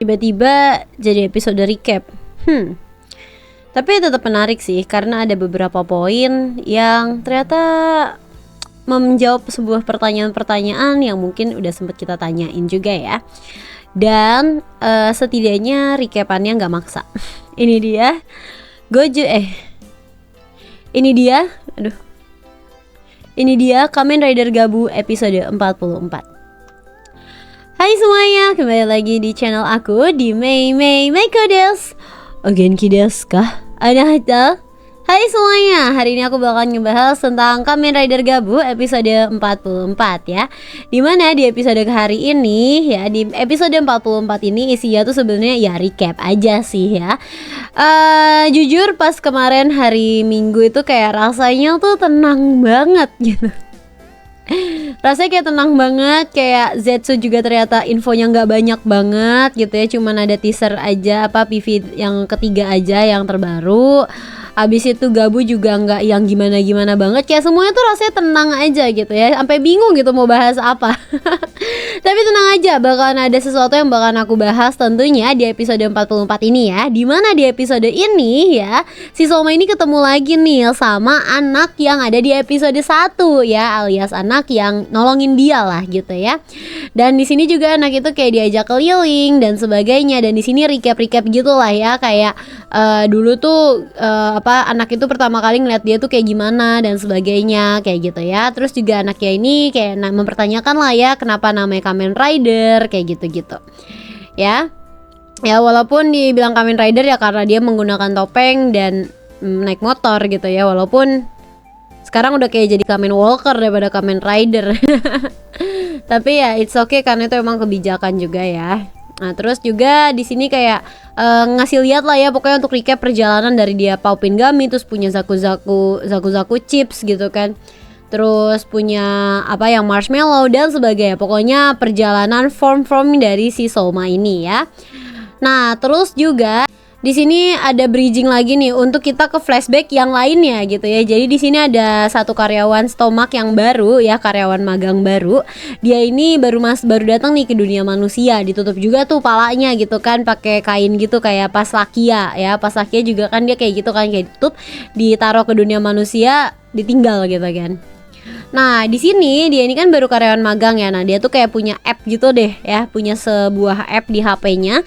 tiba-tiba jadi episode recap. Tapi tetap menarik sih karena ada beberapa poin yang ternyata menjawab sebuah pertanyaan-pertanyaan yang mungkin udah sempet kita tanyain juga ya. Dan setidaknya recapannya nggak maksa. Ini dia Ini dia Kamen Rider Gabu episode 44. Hai semuanya, kembali lagi di channel aku di Mei Meiko desu. Ogenki desu ka? Anahata? Hai semuanya, hari ini aku bakal ngebahas tentang Kamen Rider Gabu episode 44 ya. Dimana di episode hari ini ya, di episode 44 ini isinya tuh sebenarnya ya recap aja sih ya. Jujur pas kemarin hari Minggu itu kayak rasanya tuh tenang banget gitu. Rasanya kayak tenang banget, kayak Zetsu juga ternyata infonya nggak banyak banget gitu ya, cuman ada teaser aja, PV yang ketiga aja yang terbaru. Abis itu Gabu juga nggak yang gimana-gimana banget, kayak semuanya tuh rasanya tenang aja gitu ya, sampai bingung gitu mau bahas apa. Tapi tenang aja, bakalan ada sesuatu yang bakalan aku bahas tentunya di episode 44 ini ya. Dimana di episode ini ya, si Soma ini ketemu lagi nih sama anak yang ada di episode 1 ya, alias anak yang nolongin dia lah gitu ya. Dan di sini juga anak itu kayak diajak keliling dan sebagainya. Dan di sini recap gitulah ya, kayak dulu tuh anak itu pertama kali ngeliat dia tuh kayak gimana dan sebagainya kayak gitu ya. Terus juga anaknya ini kayak mempertanyakan lah ya kenapa namanya Kamen Rider kayak gitu-gitu ya. Ya walaupun dibilang Kamen Rider ya karena dia menggunakan topeng dan naik motor gitu ya. Walaupun sekarang udah kayak jadi Kamen Walker daripada Kamen Rider. Tapi ya it's okay karena itu emang kebijakan juga ya. Nah terus juga di sini kayak ngasih lihat lah ya pokoknya untuk recap perjalanan dari dia Paupingami, terus punya Zaku chips gitu kan, terus punya yang marshmallow dan sebagainya. Pokoknya perjalanan form dari si Soma ini ya. Nah terus juga di sini ada bridging lagi nih untuk kita ke flashback yang lainnya gitu ya. Jadi di sini ada satu karyawan stomach yang baru ya, karyawan magang baru. Dia ini baru datang nih ke dunia manusia, ditutup juga tuh palanya gitu kan pakai kain gitu kayak pas Lakia ya. Pas Lakia juga kan dia kayak gitu kan, kayak ditutup, ditaruh ke dunia manusia, ditinggal gitu kan. Nah di sini dia ini kan baru karyawan magang ya. Nah dia tuh kayak punya app gitu deh ya, punya sebuah app di HP-nya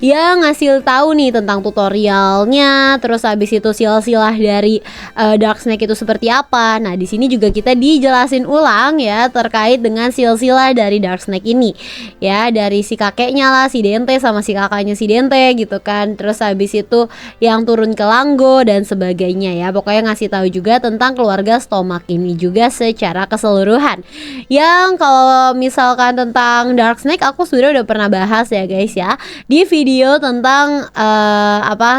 yang ngasih tahu nih tentang tutorialnya. Terus habis itu silsilah dari Dark Snake itu seperti apa. Nah di sini juga kita dijelasin ulang ya terkait dengan silsilah dari Dark Snake ini ya, dari si kakeknya lah si Dente sama si kakaknya si Dente gitu kan. Terus habis itu yang turun ke Langgo dan sebagainya ya. Pokoknya ngasih tahu juga tentang keluarga Stomach ini juga secara keseluruhan. Yang kalau misalkan tentang Dark Snake aku sudah pernah bahas ya guys ya di video tentang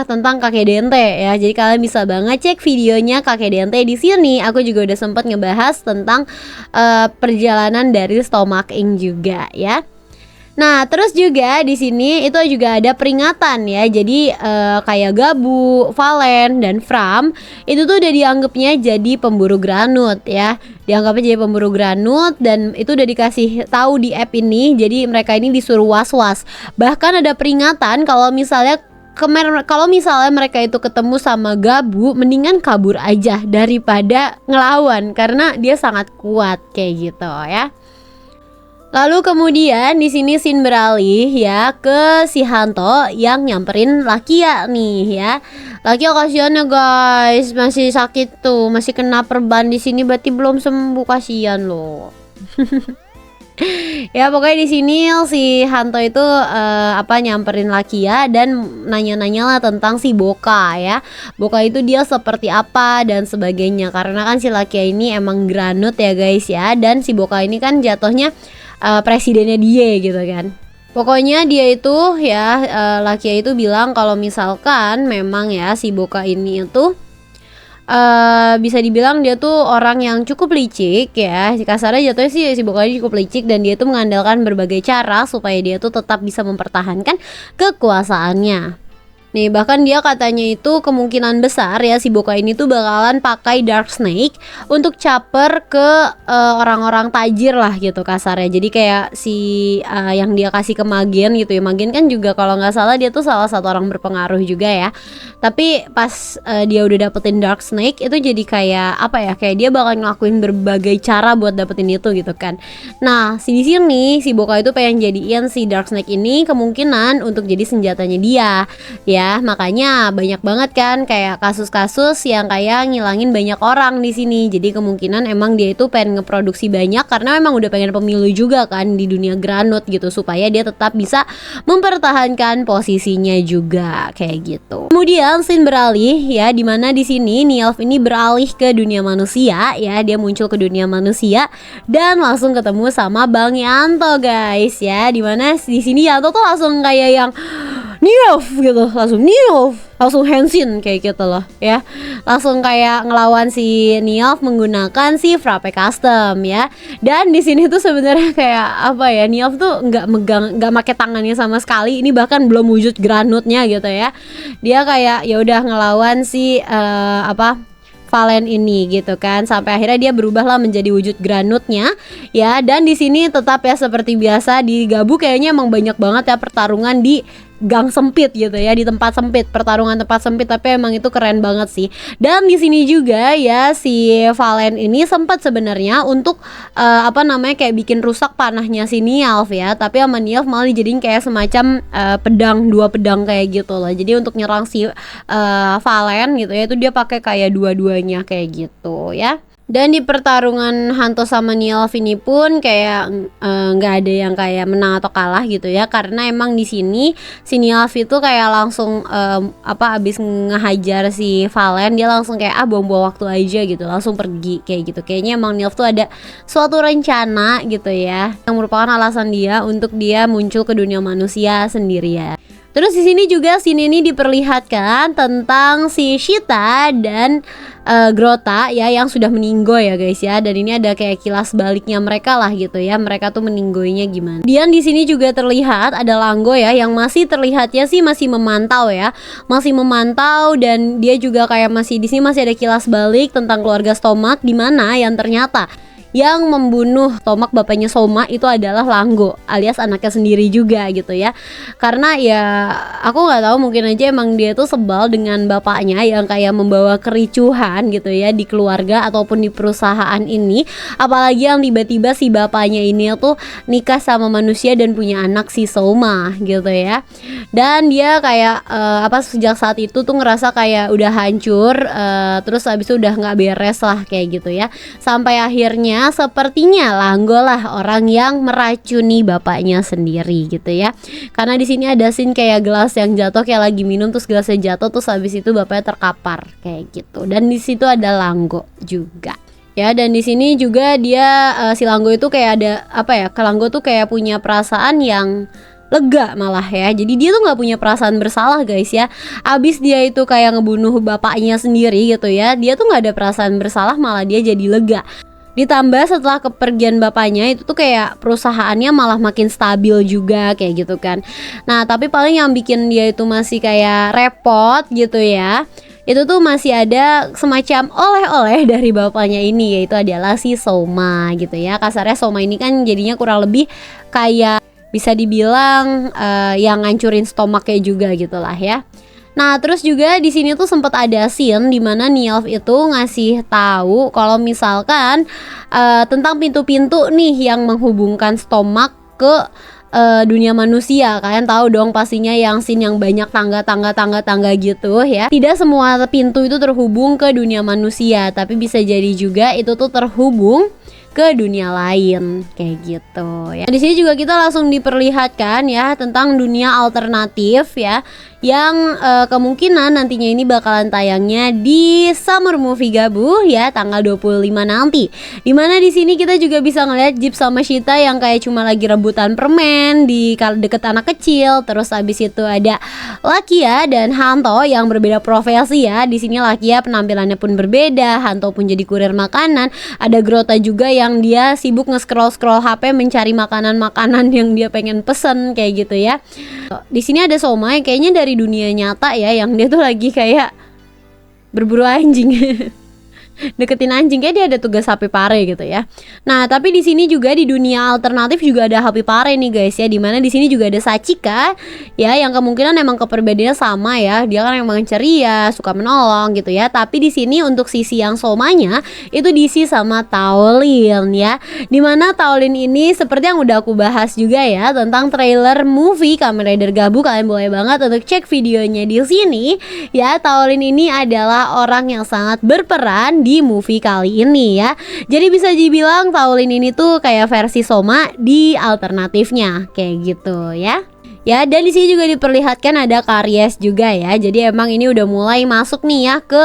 tentang kakek Dente ya. Jadi kalian bisa banget cek videonya kakek Dente di sini. Aku juga udah sempat ngebahas tentang perjalanan dari Stomach Inc juga ya. Nah, terus juga di sini itu juga ada peringatan ya. Jadi kayak Gabu, Valen dan Fram itu tuh udah dianggapnya jadi pemburu granut ya. Dianggapnya jadi pemburu granut dan itu udah dikasih tahu di app ini. Jadi mereka ini disuruh was-was. Bahkan ada peringatan kalau misalnya mereka itu ketemu sama Gabu, mendingan kabur aja daripada ngelawan karena dia sangat kuat kayak gitu ya. Lalu kemudian di sini scene beralih ya ke si Hanto yang nyamperin Lakia nih ya. Lakia kasihan ya guys, masih sakit tuh, masih kena perban di sini, berarti belum sembuh, kasihan loh. Ya pokoknya di sini si Hanto itu nyamperin Lakia dan nanya-nanya lah tentang si Boka ya. Boka itu dia seperti apa dan sebagainya. Karena kan si Lakia ini emang granut ya guys ya. Dan si Boka ini kan jatuhnya presidennya dia gitu kan. Pokoknya dia itu ya Lakia itu bilang kalau misalkan memang ya si Boka ini itu bisa dibilang dia tuh orang yang cukup licik ya. Kasarnya jatuhnya sih si Boka ini cukup licik dan dia tuh mengandalkan berbagai cara supaya dia tuh tetap bisa mempertahankan kekuasaannya. Nih bahkan dia katanya itu kemungkinan besar ya si Boka ini tuh bakalan pakai Dark Snake untuk caper ke orang-orang tajir lah gitu kasarnya. Jadi kayak si yang dia kasih ke Magen gitu ya. Magen kan juga kalau nggak salah dia tuh salah satu orang berpengaruh juga ya. Tapi pas dia udah dapetin Dark Snake itu jadi kayak apa ya, kayak dia bakal ngelakuin berbagai cara buat dapetin itu gitu kan. Nah di sini si Boka itu pengen jadiin si Dark Snake ini kemungkinan untuk jadi senjatanya dia ya. Makanya banyak banget kan kayak kasus-kasus yang kayak ngilangin banyak orang di sini. Jadi kemungkinan emang dia itu pengen ngeproduksi banyak karena memang udah pengen pemilu juga kan di dunia Granut gitu, supaya dia tetap bisa mempertahankan posisinya juga kayak gitu. Kemudian scene beralih ya, dimana di sini Nielf ini beralih ke dunia manusia ya, dia muncul ke dunia manusia dan langsung ketemu sama Bang Yanto guys ya, dimana di sini Yanto tuh langsung kayak yang Nielf gitu, langsung Henshin kayak gitu loh ya, langsung kayak ngelawan si Nielf menggunakan si Frappe Custom ya. Dan di sini tuh sebenarnya kayak apa ya, Nielf tuh nggak pakai tangannya sama sekali, ini bahkan belum wujud Granutnya gitu ya. Dia kayak ya udah ngelawan si Valen ini gitu kan, sampai akhirnya dia berubah lah menjadi wujud Granutnya ya. Dan di sini tetap ya seperti biasa di Gabu kayaknya emang banyak banget ya pertarungan di gang sempit gitu ya, di tempat sempit, pertarungan tempat sempit, tapi emang itu keren banget sih. Dan di sini juga ya si Valen ini sempat sebenarnya untuk kayak bikin rusak panahnya si Nielf ya, tapi sama Nielf malah dijadiin kayak semacam dua pedang kayak gitu loh. Jadi untuk nyerang si Valen gitu ya, itu dia pakai kayak dua-duanya kayak gitu ya. Dan di pertarungan Hanto sama Nielf ini pun kayak nggak ada yang kayak menang atau kalah gitu ya, karena emang di sini si Nielf itu kayak langsung abis ngehajar si Valen, dia langsung kayak buang-buang waktu aja gitu, langsung pergi kayak gitu. Kayaknya emang Nielf tuh ada suatu rencana gitu ya, yang merupakan alasan dia untuk dia muncul ke dunia manusia sendiri ya. Terus di sini juga scene ini diperlihatkan tentang si Shita dan Grota ya yang sudah meninggoy ya guys ya. Dan ini ada kayak kilas baliknya mereka lah gitu ya. Mereka tuh meninggoynya gimana. Dan di sini juga terlihat ada Langgo ya yang masih terlihatnya sih masih memantau ya. Masih memantau, dan dia juga kayak masih di sini masih ada kilas balik tentang keluarga Stomak, di mana yang ternyata yang membunuh Tomak bapaknya Soma itu adalah Langgo alias anaknya sendiri juga gitu ya. Karena ya aku nggak tahu, mungkin aja emang dia tuh sebal dengan bapaknya yang kayak membawa kericuhan gitu ya di keluarga ataupun di perusahaan ini. Apalagi yang tiba-tiba si bapaknya ini tuh nikah sama manusia dan punya anak si Soma gitu ya. Dan dia kayak sejak saat itu tuh ngerasa kayak udah hancur, terus abis itu udah nggak beres lah kayak gitu ya. Sampai akhirnya sepertinya Langgo lah orang yang meracuni bapaknya sendiri gitu ya. Karena di sini ada scene kayak gelas yang jatuh, kayak lagi minum terus gelasnya jatuh, terus habis itu bapaknya terkapar kayak gitu. Dan di situ ada Langgo juga. Ya, dan di sini juga dia si Langgo itu kayak ada Langgo tuh kayak punya perasaan yang lega malah ya. Jadi dia tuh nggak punya perasaan bersalah guys ya. Abis dia itu kayak ngebunuh bapaknya sendiri gitu ya, dia tuh nggak ada perasaan bersalah, malah dia jadi lega. Ditambah setelah kepergian bapaknya itu tuh kayak perusahaannya malah makin stabil juga kayak gitu kan. Nah tapi paling yang bikin dia itu masih kayak repot gitu ya, itu tuh masih ada semacam oleh-oleh dari bapaknya ini, yaitu adalah si Soma gitu ya. Kasarnya Soma ini kan jadinya kurang lebih kayak bisa dibilang yang ngancurin Stomaknya juga gitulah ya. Nah terus juga di sini tuh sempat ada scene di mana Nielf itu ngasih tahu kalau misalkan tentang pintu-pintu nih yang menghubungkan Stomak ke dunia manusia. Kalian tahu dong pastinya yang scene yang banyak tangga gitu ya. Tidak semua pintu itu terhubung ke dunia manusia, tapi bisa jadi juga itu tuh terhubung ke dunia lain kayak gitu ya. Di sini juga kita langsung diperlihatkan ya tentang dunia alternatif ya, yang kemungkinan nantinya ini bakalan tayangnya di Summer Movie Gabu ya tanggal 25 nanti. Dimana di sini kita juga bisa ngeliat Jeep sama Shita yang kayak cuma lagi rebutan permen di deket anak kecil. Terus habis itu ada Lakia dan Hanto yang berbeda profesi ya. Di sini Lakia penampilannya pun berbeda, Hanto pun jadi kurir makanan. Ada Grota juga yang dia sibuk nge-scroll HP mencari makanan-makanan yang dia pengen pesen kayak gitu ya. Di sini ada Soma yang kayaknya dari di dunia nyata ya, yang dia tuh lagi kayak berburu anjing. Deketin anjing, kayak dia ada tugas Happy Pare gitu ya. Nah, tapi di sini juga di dunia alternatif juga ada Happy Pare nih guys ya, dimana di sini juga ada Sachika ya, yang kemungkinan emang kepribadiannya sama ya. Dia kan emang ceria, suka menolong gitu ya. Tapi di sini untuk sisi yang somanya itu diisi sama Taolin ya. Dimana Taolin ini seperti yang udah aku bahas juga ya tentang trailer movie Kamen Rider Gabu. Kalian boleh banget untuk cek videonya di sini ya. Taolin ini adalah orang yang sangat berperan di movie kali ini ya. Jadi bisa dibilang Taolin ini tuh kayak versi Soma di alternatifnya kayak gitu ya. Ya, dan di sini juga diperlihatkan ada Karies juga ya. Jadi emang ini udah mulai masuk nih ya ke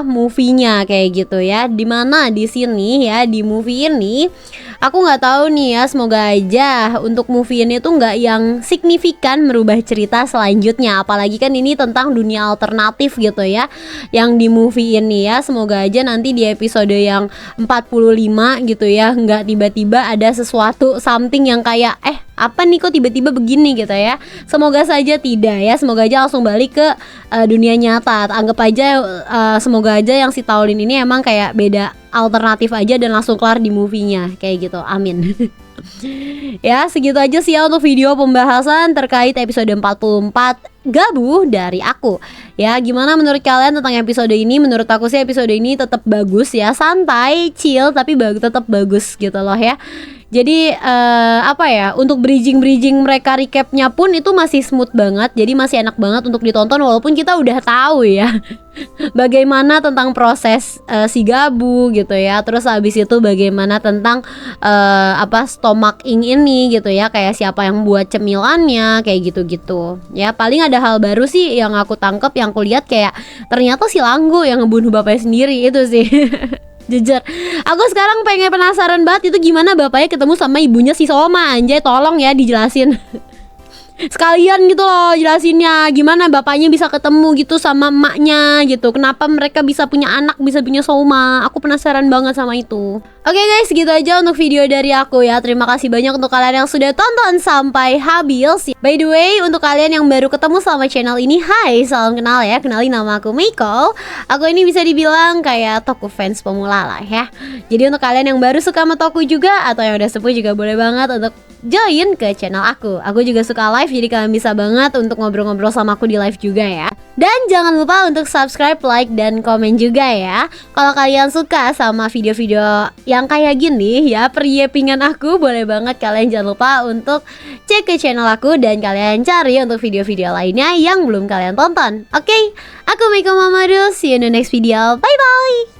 movie-nya kayak gitu ya. Dimana di sini ya, di movie ini aku nggak tahu nih ya, semoga aja untuk movie ini tuh nggak yang signifikan merubah cerita selanjutnya. Apalagi kan ini tentang dunia alternatif gitu ya, yang di movie ini ya. Semoga aja nanti di episode yang 45 gitu ya, nggak tiba-tiba ada sesuatu something yang kayak apa nih kok tiba-tiba begini gitu ya. Semoga saja tidak ya, semoga aja langsung balik ke dunia nyata. Anggap aja semoga aja yang si Taolin ini emang kayak beda alternatif aja dan langsung kelar di movie-nya kayak gitu, amin. Ya segitu aja sih ya untuk video pembahasan terkait episode 44 Gabu dari aku. Ya gimana menurut kalian tentang episode ini? Menurut aku sih episode ini tetap bagus ya, santai, chill, tapi tetap bagus gitu loh ya. Jadi untuk bridging mereka recapnya pun itu masih smooth banget. Jadi masih enak banget untuk ditonton walaupun kita udah tahu ya bagaimana tentang proses si Gabu gitu ya. Terus habis itu bagaimana tentang stomach ink ini gitu ya, kayak siapa yang buat cemilannya kayak gitu-gitu. Ya paling ada hal baru sih yang aku tangkep, yang aku lihat kayak ternyata si Langgo yang ngebunuh bapaknya sendiri itu sih. Jujur, aku sekarang pengen penasaran banget itu gimana bapaknya ketemu sama ibunya si Soma. Anjay, tolong ya dijelasin. Sekalian gitu loh jelasinnya, gimana bapaknya bisa ketemu gitu sama emaknya gitu. Kenapa mereka bisa punya anak, bisa punya Soma. Aku penasaran banget sama itu. Oke guys, gitu aja untuk video dari aku ya. Terima kasih banyak untuk kalian yang sudah tonton sampai habis. By the way, untuk kalian yang baru ketemu sama channel ini, hai, salam kenal ya. Kenalin nama aku Meiko. Aku ini bisa dibilang kayak Toku fans pemula lah ya. Jadi untuk kalian yang baru suka sama Toku juga, atau yang udah sepuh juga boleh banget untuk join ke channel aku. Aku juga suka live, jadi kalian bisa banget untuk ngobrol-ngobrol sama aku di live juga ya. Dan jangan lupa untuk subscribe, like, dan komen juga ya. Kalau kalian suka sama video-video yang kayak gini ya, periepingan aku, boleh banget kalian jangan lupa untuk cek ke channel aku dan kalian cari untuk video-video lainnya yang belum kalian tonton. Oke, aku Meiko Mamadou, see you in the next video. Bye bye.